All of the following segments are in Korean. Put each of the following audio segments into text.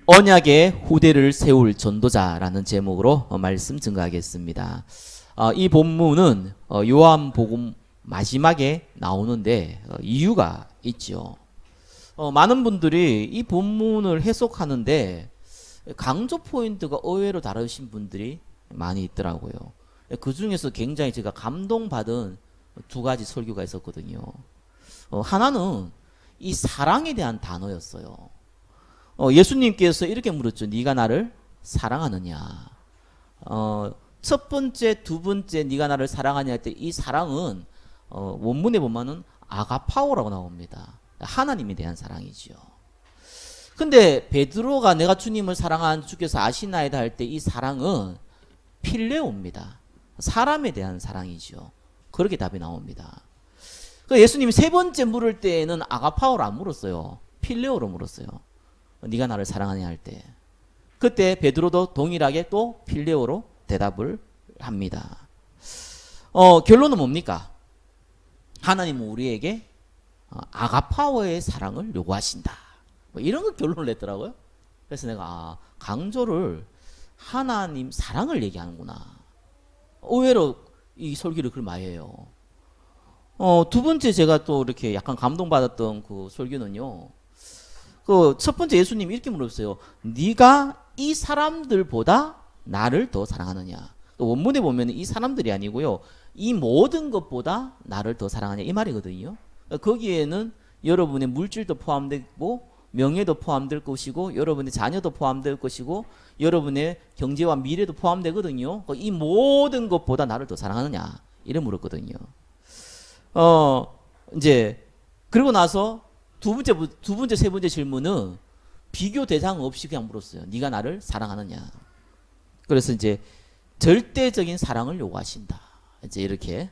언약의 후대를 세울 전도자라는 제목으로 말씀 증거하겠습니다. 이 본문은 요한복음 마지막에 나오는데 이유가 있죠. 많은 분들이 이 본문을 해석하는데 강조 포인트가 의외로 다르신 분들이 많이 있더라고요. 그 중에서 굉장히 제가 감동받은 두 가지 설교가 있었거든요. 하나는 이 사랑에 대한 단어였어요. 예수님께서 이렇게 물었죠. 네가 나를 사랑하느냐. 첫 번째, 두 번째 네가 나를 사랑하냐 할 때 이 사랑은 원문에 보면은 아가파오라고 나옵니다. 하나님에 대한 사랑이지요. 근데 베드로가 내가 주님을 사랑한 주께서 아시나이다 할 때 이 사랑은 필레오입니다. 사람에 대한 사랑이죠. 그렇게 답이 나옵니다. 예수님이 세 번째 물을 때에는 아가파오로 안 물었어요. 필레오로 물었어요. 네가 나를 사랑하냐 할 때. 그때 베드로도 동일하게 또 필레오로 대답을 합니다. 결론은 뭡니까? 하나님은 우리에게 아가파오의 사랑을 요구하신다. 이런 걸 결론을 냈더라고요. 그래서 내가 강조를 하나님 사랑을 얘기하는구나. 의외로 이 설교를 그걸 많이 해요. 두 번째 제가 또 이렇게 약간 감동받았던 그 설교는요. 그 첫 번째 예수님이 이렇게 물었어요. 네가 이 사람들보다 나를 더 사랑하느냐. 원문에 보면 이 사람들이 아니고요. 이 모든 것보다 나를 더 사랑하냐 이 말이거든요. 거기에는 여러분의 물질도 포함되고 명예도 포함될 것이고 여러분의 자녀도 포함될 것이고 여러분의 경제와 미래도 포함되거든요. 이 모든 것보다 나를 더 사랑하느냐 이래 물었거든요. 이제 그리고 나서 두 번째, 세 번째 질문은 비교 대상 없이 그냥 물었어요. 네가 나를 사랑하느냐. 그래서 이제 절대적인 사랑을 요구하신다. 이제 이렇게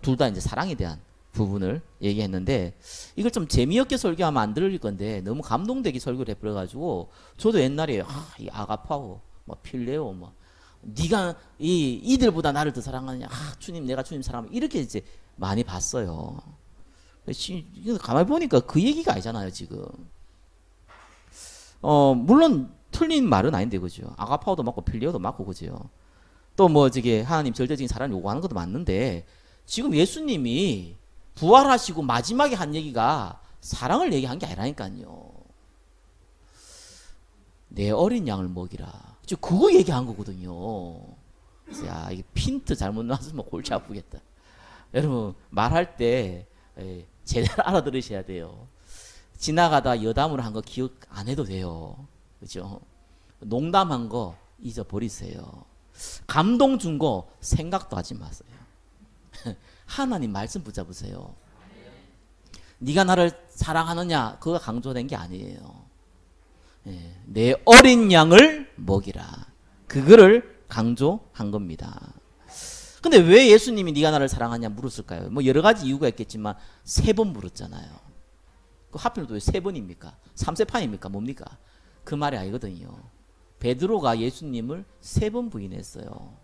둘 다 이제 사랑에 대한 부분을 얘기했는데 이걸 좀 재미없게 설교하면 안 들릴 건데 너무 감동되게 설교를 해버려가지고 저도 옛날에 이 아가파오, 필레오, 네가 이들보다 나를 더 사랑하느냐. 주님, 내가 주님 사랑하면 이렇게 이제 많이 봤어요. 가만히 보니까 그 얘기가 아니잖아요, 지금. 물론 틀린 말은 아닌데, 그죠? 아가파오도 맞고 필레오도 맞고, 그죠? 또 저게 하나님 절대적인 사랑을 요구하는 것도 맞는데, 지금 예수님이 부활하시고 마지막에 한 얘기가 사랑을 얘기한 게 아니라니까요. 내 어린 양을 먹이라. 지금 그거 얘기한 거거든요. 야, 이게 핀트 잘못 나왔으면 골치 아프겠다. 여러분, 말할 때, 제대로 알아들으셔야 돼요. 지나가다 여담으로 한 거 기억 안 해도 돼요. 그죠? 농담한 거 잊어버리세요. 감동 준 거 생각도 하지 마세요. 하나님 말씀 붙잡으세요. 네가 나를 사랑하느냐 그거 강조된 게 아니에요. 내 어린 양을 먹이라. 그거를 강조한 겁니다. 근데 왜 예수님이 네가 나를 사랑하냐 물었을까요? 여러 가지 이유가 있겠지만 세 번 물었잖아요. 하필 왜 세 번입니까? 삼세판입니까? 뭡니까? 그 말이 아니거든요. 베드로가 예수님을 세 번 부인했어요.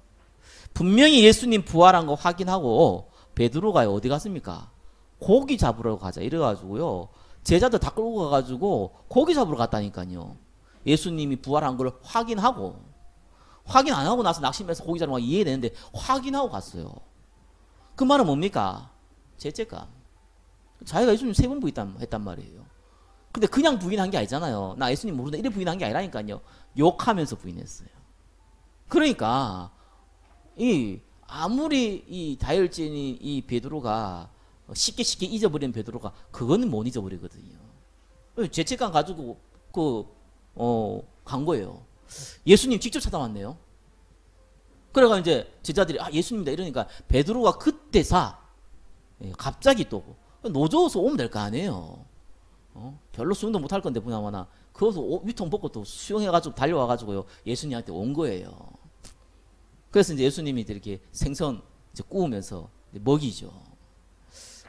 분명히 예수님 부활한 거 확인하고 베드로가 어디 갔습니까? 고기 잡으러 가자 이래가지고요. 제자들 다 끌고 가가지고 고기 잡으러 갔다니까요. 예수님이 부활한 걸 확인하고 확인 안 하고 나서 낙심해서 고기 잡으러 이해되는데 확인하고 갔어요. 그 말은 뭡니까? 죄책감. 자기가 예수님 세 번 부인했단 말이에요. 근데 그냥 부인한 게 아니잖아요. 나 예수님 모른다 이래 부인한 게 아니라니까요. 욕하면서 부인했어요. 그러니까 아무리 이 다혈질이 이 베드로가 쉽게 잊어버리는 베드로가 그거는 못 잊어버리거든요. 죄책감 가지고 간 거예요. 예수님 직접 찾아왔네요. 그래가 이제 제자들이 예수님이다 이러니까 베드로가 그때사 갑자기 또 노져서 오면 될 거 아니에요. 별로 수영도 못할 건데 보나마나 그것도 위통 벗고 또 수영해가지고 달려와가지고요 예수님한테 온 거예요. 그래서 이제 예수님이 이렇게 생선 이제 구우면서 먹이죠.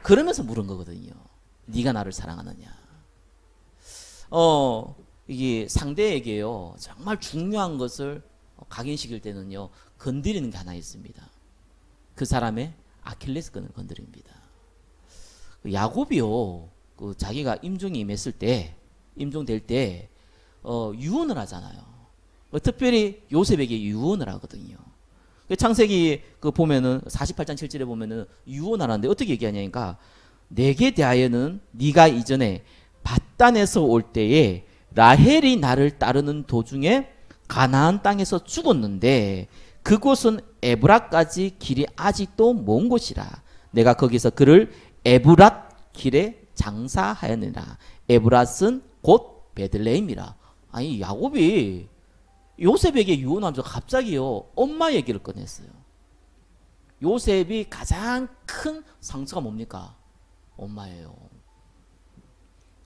그러면서 물은 거거든요. 네가 나를 사랑하느냐. 이게 상대에게요 정말 중요한 것을 각인시킬 때는요 건드리는 게 하나 있습니다. 그 사람의 아킬레스건을 건드립니다. 야곱이요 자기가 임종이 임했을 때 임종될 때 유언을 하잖아요. 특별히 요셉에게 유언을 하거든요. 창세기 그 보면은 48장 7절에 보면은 유언하는데 어떻게 얘기하냐니까 내게 대하여는 네가 이전에 밧단에서 올 때에 라헬이 나를 따르는 도중에 가나안 땅에서 죽었는데 그곳은 에브라까지 길이 아직도 먼 곳이라. 내가 거기서 그를 에브랏 길에 장사하였느니라. 에브랏은 곧 베들레헴이라. 아니 야곱이 요셉에게 유언하면서 갑자기요 엄마 얘기를 꺼냈어요. 요셉이 가장 큰 상처가 뭡니까? 엄마예요.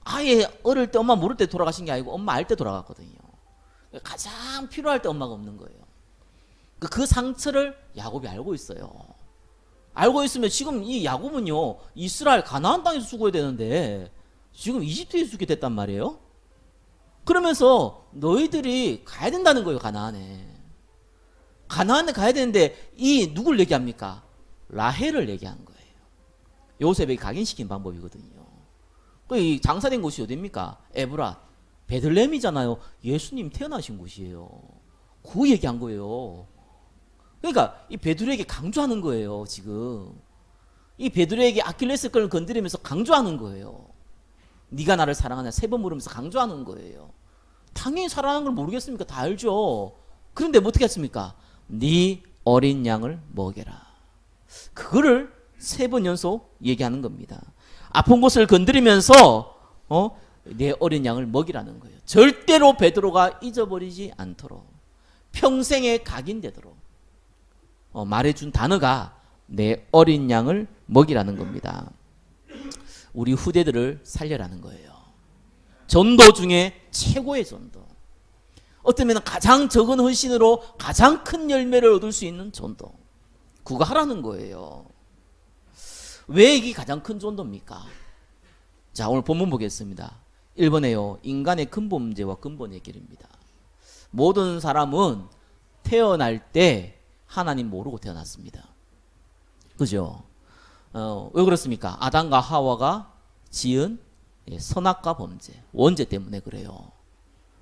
아예 어릴 때 엄마 모를 때 돌아가신 게 아니고 엄마 알 때 돌아갔거든요. 가장 필요할 때 엄마가 없는 거예요. 그 상처를 야곱이 알고 있어요. 알고 있으면 지금 이 야곱은요 이스라엘 가나안 땅에서 죽어야 되는데 지금 이집트에서 죽게 됐단 말이에요. 그러면서 너희들이 가야 된다는 거예요. 가나안에 가야 되는데 이 누굴 얘기합니까? 라헬을 얘기한 거예요. 요셉에게 각인시킨 방법이거든요. 이 장사된 곳이 어디입니까? 에브라 베들레헴이잖아요. 예수님 태어나신 곳이에요. 그 얘기한 거예요. 그러니까 이 베드로에게 강조하는 거예요. 지금 이 베드로에게 아킬레스건을 건드리면서 강조하는 거예요. 네가 나를 사랑하냐 3번 물으면서 강조하는 거예요. 당연히 사랑하는 걸 모르겠습니까? 다 알죠. 그런데 뭐 어떻게 했습니까? 네 어린 양을 먹여라. 그거를 3번 연속 얘기하는 겁니다. 아픈 곳을 건드리면서 내 어린 양을 먹이라는 거예요. 절대로 베드로가 잊어버리지 않도록 평생에 각인되도록 말해준 단어가 내 어린 양을 먹이라는 겁니다. 우리 후대들을 살려라는 거예요. 전도 중에 최고의 전도. 어쩌면 가장 적은 헌신으로 가장 큰 열매를 얻을 수 있는 전도. 그거 하라는 거예요. 왜 이게 가장 큰 전도입니까? 자, 오늘 본문 보겠습니다. 1번에요. 인간의 근본 문제와 근본 해결입니다. 모든 사람은 태어날 때 하나님 모르고 태어났습니다. 그죠? 왜 그렇습니까? 아담과 하와가 지은 선악과 범죄, 원죄 때문에 그래요.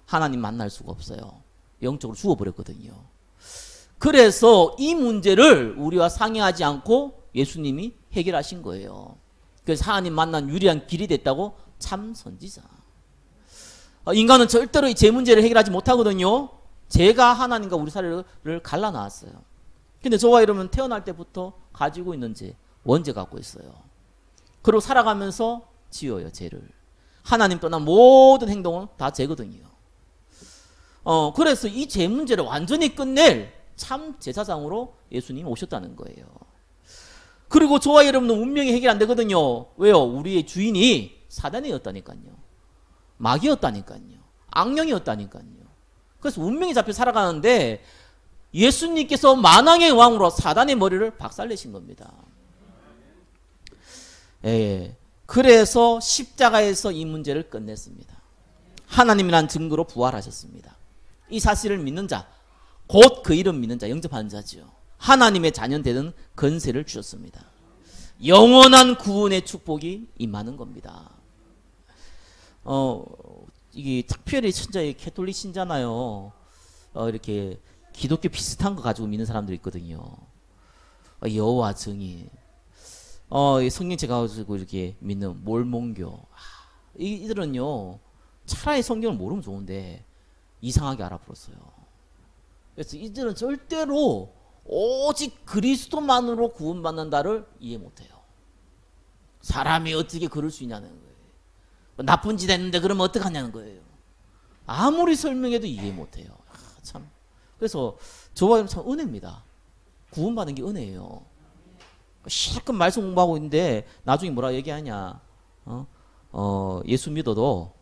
하나님 만날 수가 없어요. 영적으로 죽어버렸거든요. 그래서 이 문제를 우리와 상의하지 않고 예수님이 해결하신 거예요. 그래서 하나님 만난 유리한 길이 됐다고 참 선지자. 인간은 절대로 제 문제를 해결하지 못하거든요. 제가 하나님과 우리 사회를 갈라놨어요. 근데 저와 여러분은 태어날 때부터 가지고 있는 죄, 원죄 갖고 있어요. 그리고 살아가면서 지어요, 죄를. 하나님 떠난 모든 행동은 다 죄거든요. 그래서 이 죄 문제를 완전히 끝낼 참 제사장으로 예수님이 오셨다는 거예요. 그리고 저와 여러분은 운명이 해결 안 되거든요. 왜요? 우리의 주인이 사단이었다니까요. 마귀였다니까요. 악령이었다니까요. 그래서 운명이 잡혀 살아가는데 예수님께서 만왕의 왕으로 사단의 머리를 박살내신 겁니다. 예. 그래서 십자가에서 이 문제를 끝냈습니다. 하나님이란 증거로 부활하셨습니다. 이 사실을 믿는 자, 곧 그 이름 믿는 자, 영접하는 자죠. 하나님의 자녀 되는 건세를 주셨습니다. 영원한 구원의 축복이 임하는 겁니다. 이게 특별히 천자의 캐톨릭 신자나요. 이렇게 기독교 비슷한 거 가지고 믿는 사람들이 있거든요. 여호와 증인, 성경책 가지고 이렇게 믿는 몰몬교. 이들은요, 차라리 성경을 모르면 좋은데 이상하게 알아버렸어요. 그래서 이들은 절대로 오직 그리스도만으로 구원받는다를 이해 못해요. 사람이 어떻게 그럴 수 있냐는 거예요. 나쁜 짓 했는데 그러면 어떡하냐는 거예요. 아무리 설명해도 이해 못해요. 참. 그래서 저와 참 은혜입니다. 구원받는 게 은혜예요. 실컷 말씀 공부하고 있는데 나중에 뭐라 얘기하냐. 예수 믿어도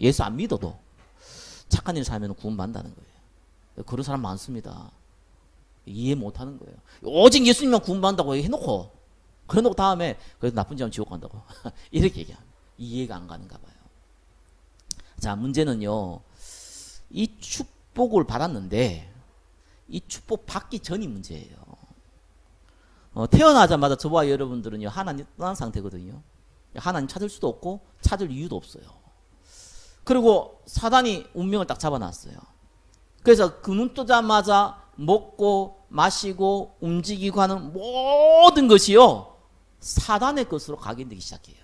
예수 안 믿어도 착한 일 살면 구원받는다는 거예요. 그런 사람 많습니다. 이해 못하는 거예요. 오직 예수님만 구원받는다고 해놓고 그래놓고 다음에 그래도 나쁜 짓 하면 지옥 간다고 이렇게 얘기합니다. 이해가 안 가는가 봐요. 자, 문제는요, 이 축복을 받았는데 이 축복 받기 전이 문제예요. 태어나자마자 저와 여러분들은요, 하나님 떠난 상태거든요. 하나님 찾을 수도 없고 찾을 이유도 없어요. 그리고 사단이 운명을 딱 잡아놨어요. 그래서 그 눈 뜨자마자 먹고 마시고 움직이고 하는 모든 것이요 사단의 것으로 각인되기 시작해요.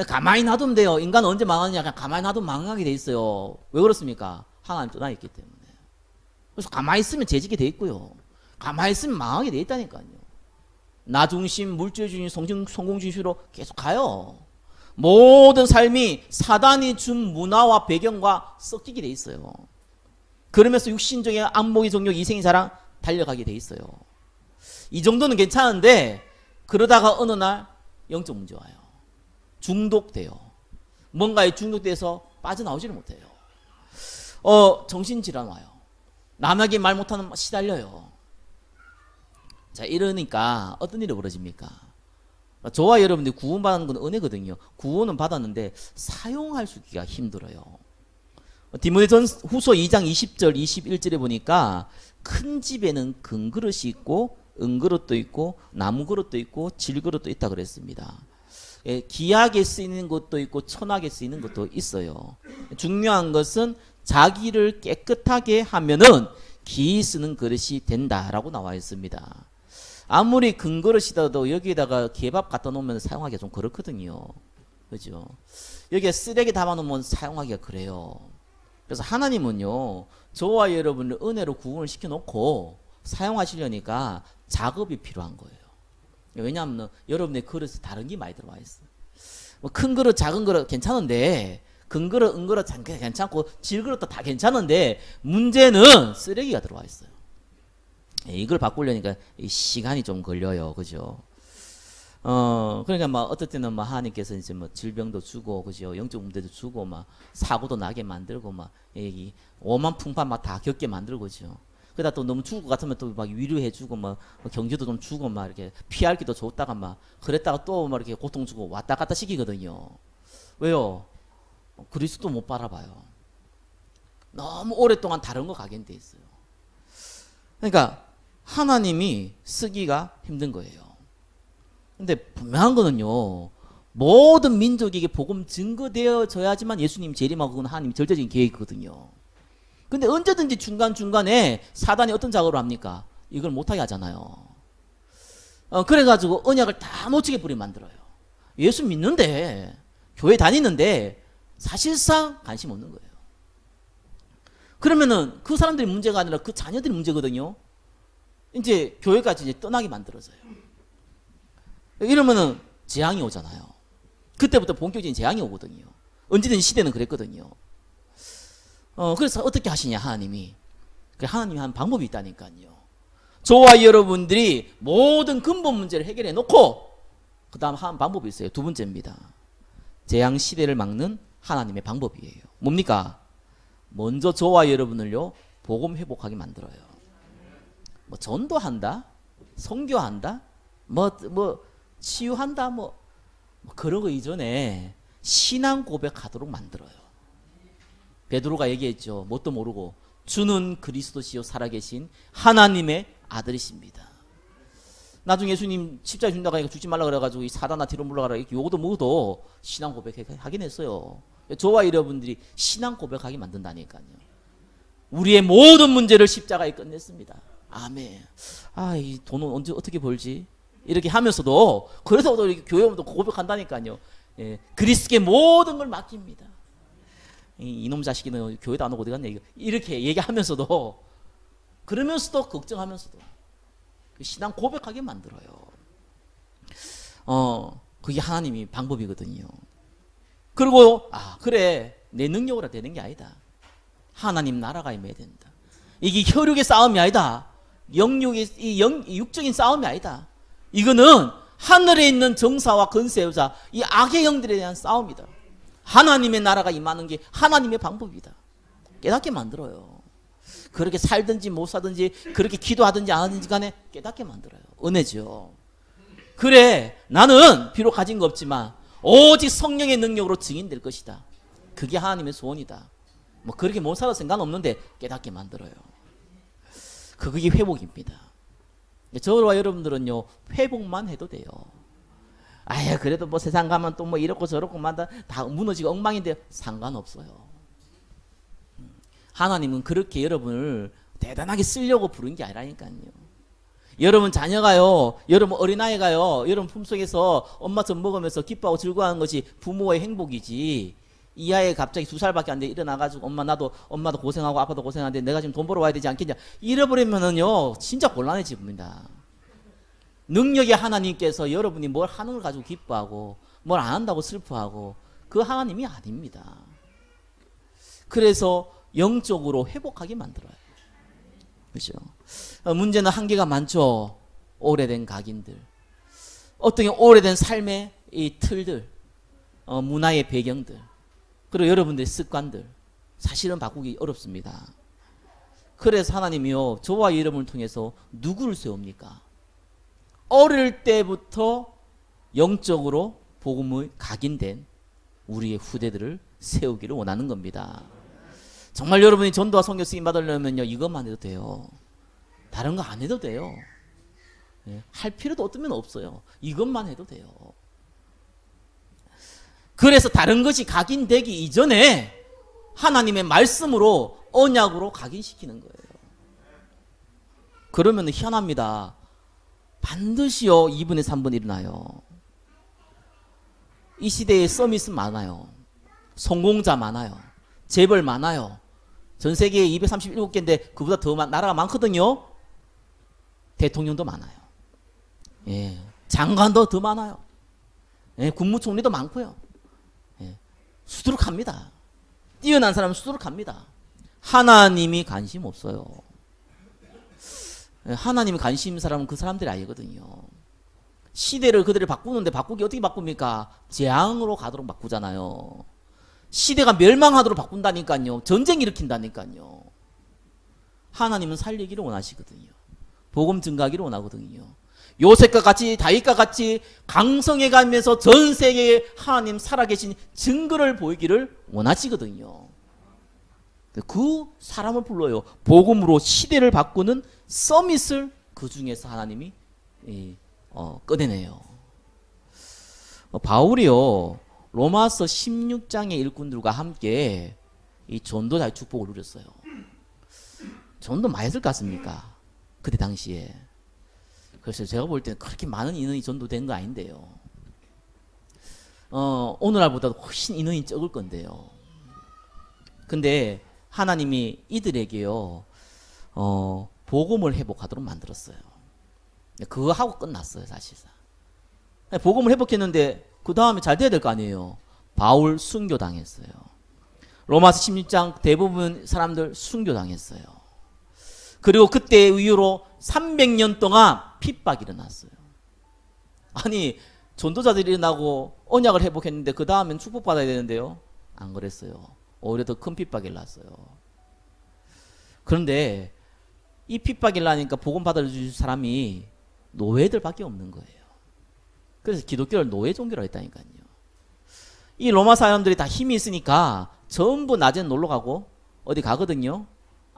가만히 놔두면 돼요. 인간은 언제 망하느냐, 그냥 가만히 놔두면 망하게 돼 있어요. 왜 그렇습니까? 하나님 떠나 있기 때문에. 그래서 가만히 있으면 재직이 돼 있고요. 가만히 있으면 망하게 돼 있다니까요. 나 중심, 물질 중심, 성공 중심으로 계속 가요. 모든 삶이 사단이 준 문화와 배경과 섞이게 돼 있어요. 그러면서 육신적인 안목의 정욕, 이생의 자랑 달려가게 돼 있어요. 이 정도는 괜찮은데 그러다가 어느 날 영적 문제 와요. 중독돼요. 뭔가에 중독돼서 빠져나오지를 못해요. 정신질환 와요. 남에게 말 못하는 시달려요. 자, 이러니까 어떤 일이 벌어집니까? 저와 여러분들이 구원받는 건 은혜거든요. 구원은 받았는데 사용할 수가 힘들어요. 디모데전서 2장 20절 21절에 보니까 큰 집에는 금 그릇이 있고 은그릇도 있고 나무 그릇도 있고 질그릇도 있다 그랬습니다. 예, 귀하게 쓰이는 것도 있고 천하게 쓰이는 것도 있어요. 중요한 것은 자기를 깨끗하게 하면은 귀히 쓰는 그릇이 된다라고 나와 있습니다. 아무리 금 그릇이라도 여기에다가 개밥 갖다 놓으면 사용하기가 좀 그렇거든요. 그죠? 여기에 쓰레기 담아 놓으면 사용하기가 그래요. 그래서 하나님은요, 저와 여러분을 은혜로 구원을 시켜놓고 사용하시려니까 작업이 필요한 거예요. 왜냐하면 여러분의 그릇에 다른 게 많이 들어와 있어요. 뭐 큰 그릇, 작은 그릇 괜찮은데, 금 그릇, 은 그릇 괜찮고, 질 그릇도 다 괜찮은데, 문제는 쓰레기가 들어와 있어요. 이걸 바꾸려니까 시간이 좀 걸려요. 그죠? 그러니까 막 어떨 때는 막 하나님께서 이제 뭐 질병도 주고, 그죠? 영적 문제도 주고, 막 사고도 나게 만들고, 막 이 오만 풍파 막 다 겪게 만들고, 그죠? 그러다 또 너무 죽을 것 같으면 또 막 위로해주고, 막 경주도 좀 주고, 막 이렇게 피할 기도 줬다가 막 그랬다가 또 막 이렇게 고통 주고 왔다 갔다 시키거든요. 왜요? 그리스도 못 바라봐요. 너무 오랫동안 다른 거 각인돼 있어요. 그러니까 하나님이 쓰기가 힘든 거예요. 근데 분명한 거는요, 모든 민족에게 복음 증거되어져야지만 예수님 재림하고 그건 하나님의 절대적인 계획이거든요. 근데 언제든지 중간중간에 사단이 어떤 작업을 합니까? 이걸 못하게 하잖아요. 그래가지고 언약을 다 놓치게 뿌리 만들어요. 예수 믿는데, 교회 다니는데 사실상 관심 없는 거예요. 그러면은 그 사람들이 문제가 아니라 그 자녀들이 문제거든요. 이제 교회까지 이제 떠나게 만들어져요. 이러면은 재앙이 오잖아요. 그때부터 본격적인 재앙이 오거든요. 언제든지 시대는 그랬거든요. 그래서 어떻게 하시냐, 하나님이. 하나님이 한 방법이 있다니까요. 저와 여러분들이 모든 근본 문제를 해결해 놓고, 그 다음 한 방법이 있어요. 두 번째입니다. 재앙 시대를 막는 하나님의 방법이에요. 뭡니까? 먼저 저와 여러분을요, 복음 회복하게 만들어요. 뭐 전도한다, 선교한다, 뭐 치유한다, 뭐 그런 거 이전에 신앙 고백하도록 만들어요. 베드로가 얘기했죠. 뭣도 모르고 주는 그리스도시요 살아계신 하나님의 아들이십니다. 나중에 예수님 십자가에 죽는다고 하니까 죽지 말라 그래가지고 이 사단아 뒤로 물러가라 이렇게 요것도 뭐도 신앙 고백하긴 했어요. 저와 여러분들이 신앙 고백하게 만든다니까요. 우리의 모든 문제를 십자가에 끝냈습니다. 아멘. 이 돈은 언제 어떻게 벌지? 이렇게 하면서도 그래서 또 이렇게 교회 오면 고백한다니까요. 예, 그리스도께 모든 걸 맡깁니다. 이놈 자식이는 교회도 안 오고 어디 갔냐 이렇게 얘기하면서도, 그러면서도 걱정하면서도 신앙 고백하게 만들어요. 그게 하나님이 방법이거든요. 그리고 그래 내 능력으로 되는 게 아니다. 하나님 나라가 임해야 된다. 이게 혈육의 싸움이 아니다. 영육의 육적인 싸움이 아니다. 이거는 하늘에 있는 정사와 건세자 이 악의 영들에 대한 싸움이다. 하나님의 나라가 임하는 게 하나님의 방법이다. 깨닫게 만들어요. 그렇게 살든지 못 살든지 그렇게 기도하든지 안 하든지 간에 깨닫게 만들어요. 은혜죠. 그래 나는 비록 가진 거 없지만 오직 성령의 능력으로 증인될 것이다. 그게 하나님의 소원이다. 뭐 그렇게 못 살아도 상관없는데 깨닫게 만들어요. 그게 회복입니다. 저와 여러분들은요 회복만 해도 돼요. 아야 그래도 뭐 세상 가면 또 뭐 이렇고 저렇고 다 무너지고 엉망인데 상관없어요. 하나님은 그렇게 여러분을 대단하게 쓰려고 부른 게 아니라니까요. 여러분 자녀가요, 여러분 어린아이가요, 여러분 품속에서 엄마 젖 먹으면서 기뻐하고 즐거워하는 것이 부모의 행복이지, 이 아이 갑자기 2살밖에 안 돼 일어나가지고 엄마도 고생하고 아빠도 고생하는데 내가 지금 돈 벌어 와야 되지 않겠냐 이래버리면은요 진짜 곤란해집니다. 능력의 하나님께서 여러분이 뭘 하는 걸 가지고 기뻐하고 뭘 안 한다고 슬퍼하고 그 하나님이 아닙니다. 그래서 영적으로 회복하게 만들어요. 그렇죠? 문제는 한계가 많죠. 오래된 각인들, 어떤 오래된 삶의 이 틀들, 문화의 배경들, 그리고 여러분들의 습관들 사실은 바꾸기 어렵습니다. 그래서 하나님이요 저와 여러분을 통해서 누구를 세웁니까? 어릴 때부터 영적으로 복음의 각인된 우리의 후대들을 세우기를 원하는 겁니다. 정말 여러분이 전도와 선교 쓰임 받으려면요 이것만 해도 돼요. 다른 거 안 해도 돼요. 할 필요도 어떤 면 없어요. 이것만 해도 돼요. 그래서 다른 것이 각인되기 이전에 하나님의 말씀으로 언약으로 각인시키는 거예요. 그러면 희한합니다. 반드시요 2분의 3분 일어나요. 이 시대에 서밋은 많아요. 성공자 많아요. 재벌 많아요. 전 세계에 237개인데 그보다 더 나라가 많거든요. 대통령도 많아요. 예, 장관도 더 많아요. 예, 국무총리도 많고요. 예, 수두룩합니다. 뛰어난 사람은 수두룩합니다. 하나님이 관심 없어요. 예, 하나님이 관심 있는 사람은 그 사람들이 아니거든요. 시대를 그들을 바꾸는데 바꾸기 어떻게 바꿉니까? 재앙으로 가도록 바꾸잖아요. 시대가 멸망하도록 바꾼다니까요. 전쟁 일으킨다니까요. 하나님은 살리기를 원하시거든요. 복음 증가하기를 원하거든요. 요셉과 같이 다윗과 같이 강성해 가면서 전 세계에 하나님 살아계신 증거를 보이기를 원하시거든요. 그 사람을 불러요. 복음으로 시대를 바꾸는 서밋을 그 중에서 하나님이 꺼내내요. 바울이요 로마서 16장의 일꾼들과 함께 이 전도자의 축복을 누렸어요. 전도 많이 했을 것 같습니까? 그때 당시에. 그래서 제가 볼 때는 그렇게 많은 인원이 전도된 거 아닌데요. 오늘날보다도 훨씬 인원이 적을 건데요. 근데 하나님이 이들에게요 복음을 회복하도록 만들었어요. 그거 하고 끝났어요. 사실상 복음을 회복했는데 그 다음에 잘 돼야 될 거 아니에요. 바울 순교당했어요. 로마서 16장 대부분 사람들 순교당했어요. 그리고 그때 이후로 300년 동안 핍박이 일어났어요. 아니 전도자들이 일어나고 언약을 회복했는데 그 다음엔 축복받아야 되는데요. 안 그랬어요. 오히려 더 큰 핍박이 일어났어요. 그런데 이 핍박이 일어나니까 복음 받아줄 사람이 노예들밖에 없는 거예요. 그래서 기독교를 노예 종교라고 했다니까요. 이 로마 사람들이 다 힘이 있으니까 전부 낮에는 놀러 가고 어디 가거든요.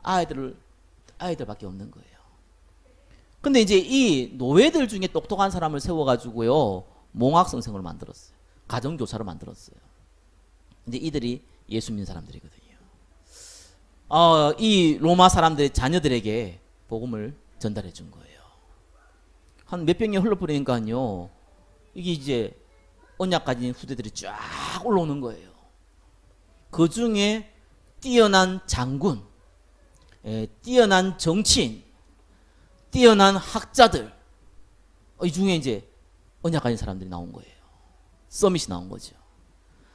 아이들밖에 없는 거예요. 근데 이제 이 노예들 중에 똑똑한 사람을 세워가지고요 몽학성생을 만들었어요. 가정교사로 만들었어요. 이제 이들이 예수 믿는 사람들이거든요. 이 로마 사람들의 자녀들에게 복음을 전달해 준 거예요. 한 몇백 년 흘러버리니까요 이게 이제 언약 가진 후대들이 쫙 올라오는 거예요. 그 중에 뛰어난 장군, 뛰어난 정치인, 뛰어난 학자들, 이 중에 이제 언약 가진 사람들이 나온 거예요. 서밋이 나온 거죠.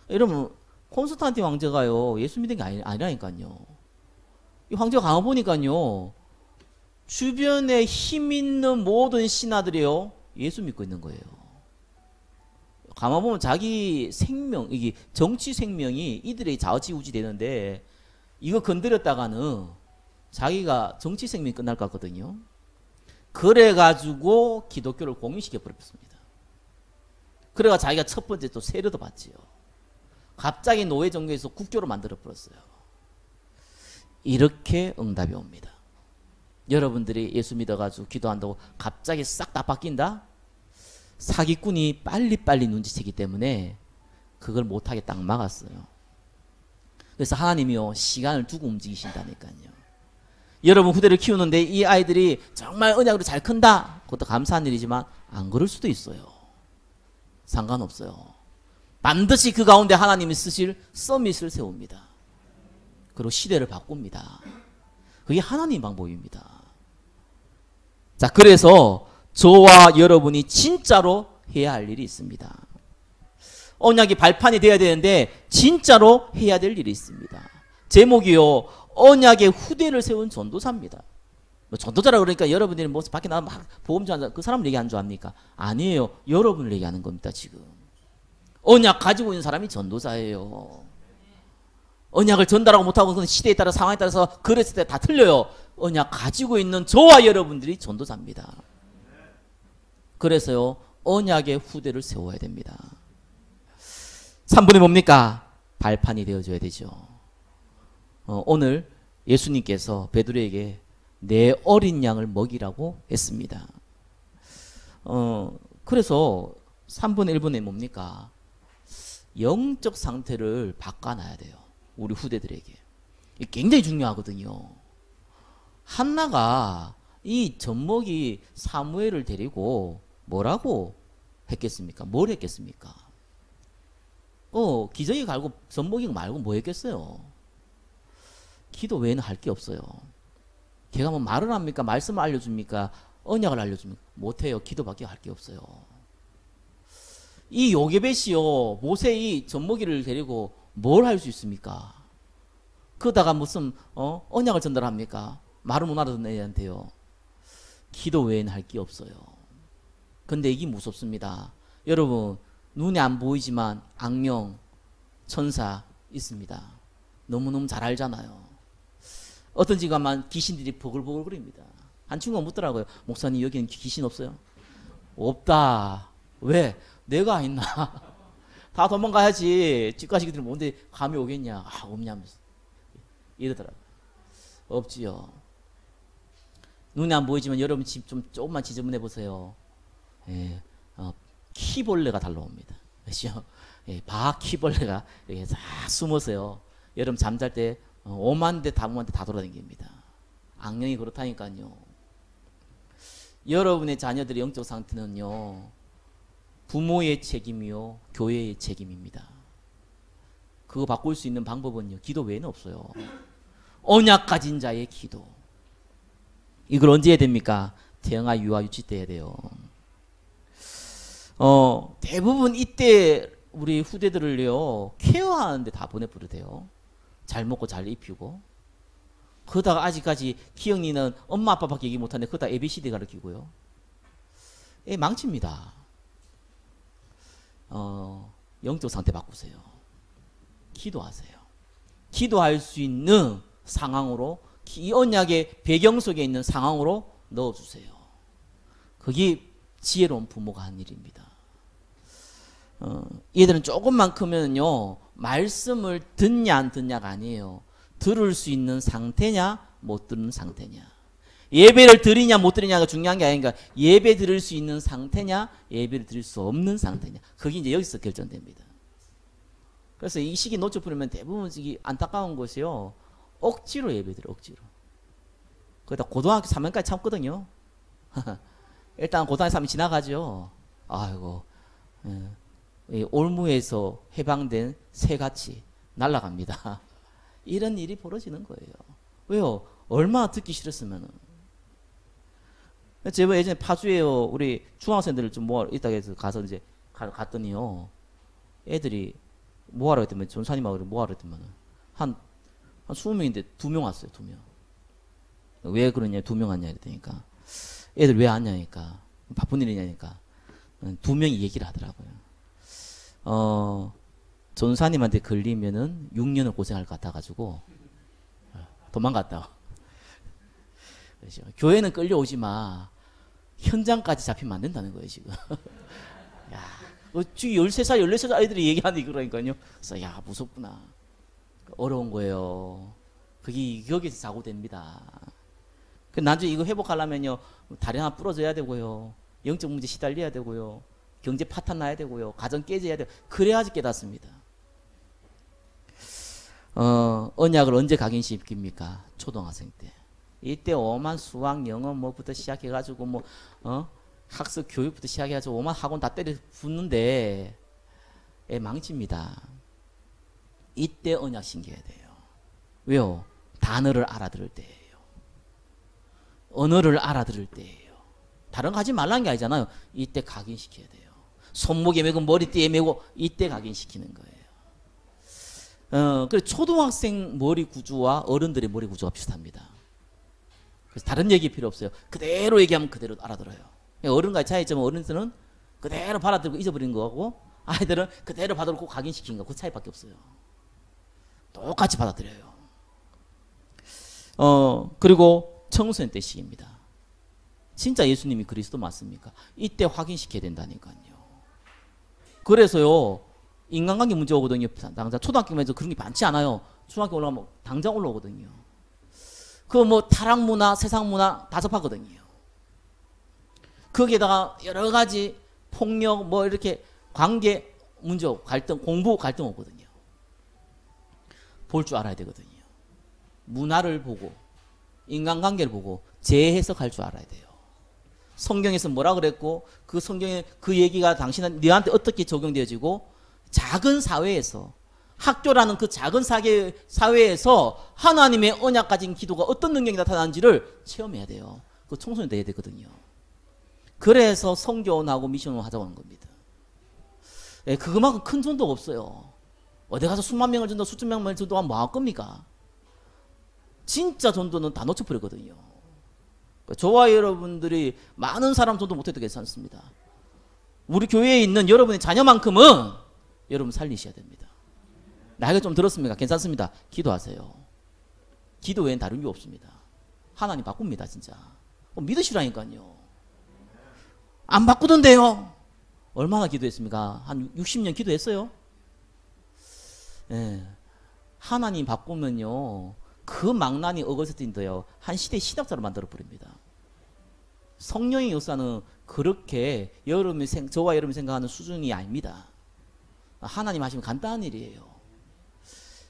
여러분 콘스탄틴 황제가요 예수 믿은 게 아니라니까요. 이 황제가 가만 보니까요 주변에 힘 있는 모든 신하들이요 예수 믿고 있는 거예요. 가만 보면 자기 생명, 이게 정치 생명이 이들의 좌우지우지 되는데 이거 건드렸다가는 자기가 정치 생명이 끝날 것 같거든요. 그래가지고 기독교를 공유시켜 버렸습니다. 그래가 자기가 첫 번째 또 세례도 받지요. 갑자기 노예 종교에서 국교로 만들어 버렸어요. 이렇게 응답이 옵니다. 여러분들이 예수 믿어가지고 기도한다고 갑자기 싹 다 바뀐다? 사기꾼이 빨리빨리 눈치채기 때문에 그걸 못하게 딱 막았어요. 그래서 하나님이요 시간을 두고 움직이신다니까요. 여러분 후대를 키우는데 이 아이들이 정말 언약으로 잘 큰다, 그것도 감사한 일이지만 안 그럴 수도 있어요. 상관없어요. 반드시 그 가운데 하나님이 쓰실 서밋을 세웁니다. 그리고 시대를 바꿉니다. 그게 하나님 방법입니다. 자, 그래서 저와 여러분이 진짜로 해야 할 일이 있습니다. 언약이 발판이 돼야 되는데 진짜로 해야 될 일이 있습니다. 제목이요, 언약의 후대를 세운 전도사입니다. 뭐 전도자라 그러니까 여러분들이 뭐 밖에 나가면 막 복음 전하자, 그 사람을 얘기하는 줄 압니까? 아니에요. 여러분을 얘기하는 겁니다. 지금 언약 가지고 있는 사람이 전도사예요. 언약을 전달하고 못하고 그건 시대에 따라 상황에 따라서 그랬을 때 다 틀려요. 언약 가지고 있는 저와 여러분들이 전도사입니다. 그래서요 언약의 후대를 세워야 됩니다. 3분이 뭡니까? 발판이 되어줘야 되죠. 오늘 예수님께서 베드로에게 내 어린 양을 먹이라고 했습니다. 그래서 3분의 1분에 뭡니까? 영적 상태를 바꿔놔야 돼요. 우리 후대들에게. 굉장히 중요하거든요. 한나가 이 젖먹이 사무엘을 데리고 뭐라고 했겠습니까? 뭘 했겠습니까? 기저귀 갈고 젖먹이 말고 뭐 했겠어요? 기도 외에는 할 게 없어요. 걔가 뭐 말을 합니까? 말씀을 알려줍니까? 언약을 알려줍니까? 못해요. 기도밖에 할 게 없어요. 이 요게벳이요 모세의 젖먹이를 데리고 뭘 할 수 있습니까? 그러다가 무슨 언약을 전달합니까? 말을 못 알아듣는 애한테요. 기도 외에는 할 게 없어요. 근데 이게 무섭습니다. 여러분 눈에 안 보이지만 악령, 천사 있습니다. 너무너무 잘 알잖아요. 어떤 집 가면 귀신들이 버글버글거립니다. 한 친구가 묻더라고요. 목사님 여기는 귀신 없어요? 없다. 왜? 내가 있나? 다 도망가야지. 집가시기들은 뭔데 감이 오겠냐? 없냐면서 이러더라고요. 없지요. 눈에 안 보이지만 여러분 집 좀 조금만 지저분해 보세요. 예, 키벌레가 달라옵니다. 그렇죠? 예, 바퀴벌레가 이렇게 다 숨어서요. 여러분 잠잘 때 5만 대, 5만 대 다 돌아다닙니다. 악령이 그렇다니까요. 여러분의 자녀들의 영적 상태는요, 부모의 책임이요, 교회의 책임입니다. 그거 바꿀 수 있는 방법은요, 기도 외에는 없어요. 언약 가진 자의 기도. 이걸 언제 해야 됩니까? 태영아, 유아, 유치 때 해야 돼요. 대부분 이때 우리 후대들을요, 케어하는데 다 보내버리대요. 잘 먹고 잘 입히고. 그러다가 아직까지 기영이는 엄마 아빠밖에 얘기 못하는데 그러다 ABCD 가르치고요. 망칩니다. 영적 상태 바꾸세요. 기도하세요. 기도할 수 있는 상황으로, 이 언약의 배경 속에 있는 상황으로 넣어주세요. 그게 지혜로운 부모가 한 일입니다. 얘들은 조금만 크면요, 말씀을 듣냐 안 듣냐가 아니에요. 들을 수 있는 상태냐 못 듣는 상태냐. 예배를 드리냐 못 드리냐가 중요한 게 아닌가. 예배 드릴 수 있는 상태냐 예배를 드릴 수 없는 상태냐. 그게 이제 여기서 결정됩니다. 그래서 이 시기 놓쳐버리면 대부분 이게 안타까운 것이요, 억지로 예배 드려. 억지로. 거기다 고등학교 3년까지 참거든요. 일단 고등학교 3년 지나가죠. 아이고, 올무에서 해방된 새같이 날아갑니다. 이런 일이 벌어지는 거예요. 왜요? 얼마나 듣기 싫었으면은. 제가 예전에 파주에요, 우리 중학생들을 좀 모아 있다고 해서 가서 이제 갔더니요, 애들이 뭐하러 했더만, 전사님하고 뭐하러 했더만, 한 20명인데 2명 왔어요. 2명. 왜 그러냐, 2명 왔냐 이랬더니까, 애들 왜 왔냐니까, 바쁜 일이냐니까, 2명이 얘기를 하더라고요. 전사님한테 걸리면은 6년을 고생할 것 같아가지고 도망갔다. 그렇죠. 교회는 끌려오지 마. 현장까지 잡히면 안 된다는 거예요, 지금. 야, 지금 13살, 14살 아이들이 얘기하는 그러니까요. 그래서 야, 무섭구나. 어려운 거예요. 그게 여기서 사고 됩니다. 나중에 이거 회복하려면요, 다리 하나 부러져야 되고요, 영적 문제 시달려야 되고요, 경제 파탄 나야 되고요. 가정 깨져야 돼요. 그래야지 깨닫습니다. 언약을 언제 각인시킵니까? 초등학생 때. 이때 오만 수학, 영어 뭐부터 시작해가지고 학습 교육부터 시작해가지고 오만 학원 다 때려 붓는데 망칩니다. 이때 언약 신겨야 돼요. 왜요? 단어를 알아들을 때예요. 언어를 알아들을 때예요. 다른 거 하지 말라는 게 아니잖아요. 이때 각인시켜야 돼요. 손목에 메고 머리띠에 메고 이때 각인시키는 거예요. 그래서 초등학생 머리 구조와 어른들의 머리 구조가 비슷합니다. 그래서 다른 얘기 필요 없어요. 그대로 얘기하면 그대로 알아들어요. 어른과의 차이점은 어른들은 그대로 받아들고 잊어버린 거고 아이들은 그대로 받아들고 각인시킨 거. 그 차이밖에 없어요. 똑같이 받아들여요. 그리고 청소년 때 시기입니다. 진짜 예수님이 그리스도 맞습니까? 이때 확인시켜야 된다니까요. 그래서요, 인간관계 문제 오거든요. 당장 초등학교에서 그런 게 많지 않아요. 중학교 올라가면 당장 올라오거든요. 그 타락 문화, 세상 문화 다 접하거든요. 거기에다가 여러 가지 폭력, 이렇게 관계 문제, 갈등, 공부 갈등 오거든요. 볼 줄 알아야 되거든요. 문화를 보고, 인간관계를 보고, 재해석할 줄 알아야 돼요. 성경에서 뭐라 그랬고, 그 성경에 그 얘기가 너한테 어떻게 적용되어지고, 작은 사회에서, 학교라는 그 작은 사회에서 하나님의 언약 가진 기도가 어떤 능력이 나타나는지를 체험해야 돼요. 그 청소년 돼야 되거든요. 그래서 성교원하고 미션을 하자고 하는 겁니다. 그것만큼 큰 전도가 없어요. 어디 가서 수만 명을 전도, 수천 명을 전도하면 뭐 할 겁니까? 진짜 전도는 다 놓쳐버리거든요. 저와 여러분들이 많은 사람 전도 못해도 괜찮습니다. 우리 교회에 있는 여러분의 자녀만큼은 여러분 살리셔야 됩니다. 나이가 좀 들었습니까? 괜찮습니다. 기도하세요. 기도 외엔 다른 이유 없습니다. 하나님 바꿉니다, 진짜. 믿으시라니까요. 안 바꾸던데요. 얼마나 기도했습니까? 한 60년 기도했어요. 예. 하나님 바꾸면요, 그 망나니 어거스틴도요, 한 시대 신학자로 만들어 버립니다. 성령의 역사는 그렇게 저와 여러분이 생각하는 수준이 아닙니다. 하나님 하시면 간단한 일이에요.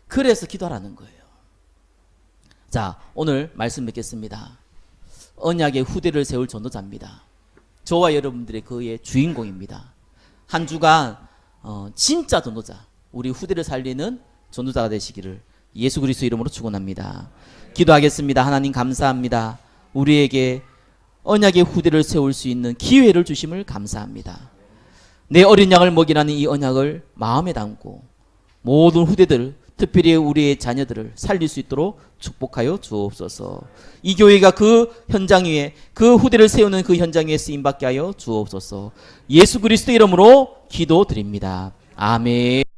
그래서 기도하라는 거예요. 자, 오늘 말씀 맺겠습니다. 언약의 후대를 세울 전도자입니다. 저와 여러분들의 그의 주인공입니다. 한 주간 진짜 전도자, 우리 후대를 살리는 전도자가 되시기를 예수 그리스도 이름으로 축원합니다. 기도하겠습니다. 하나님 감사합니다. 우리에게 언약의 후대를 세울 수 있는 기회를 주심을 감사합니다. 내 어린 양을 먹이라는 이 언약을 마음에 담고 모든 후대들, 특별히 우리의 자녀들을 살릴 수 있도록 축복하여 주옵소서. 이 교회가 그 현장 위에, 그 후대를 세우는 그 현장 위에 쓰임받게 하여 주옵소서. 예수 그리스도 이름으로 기도드립니다. 아멘.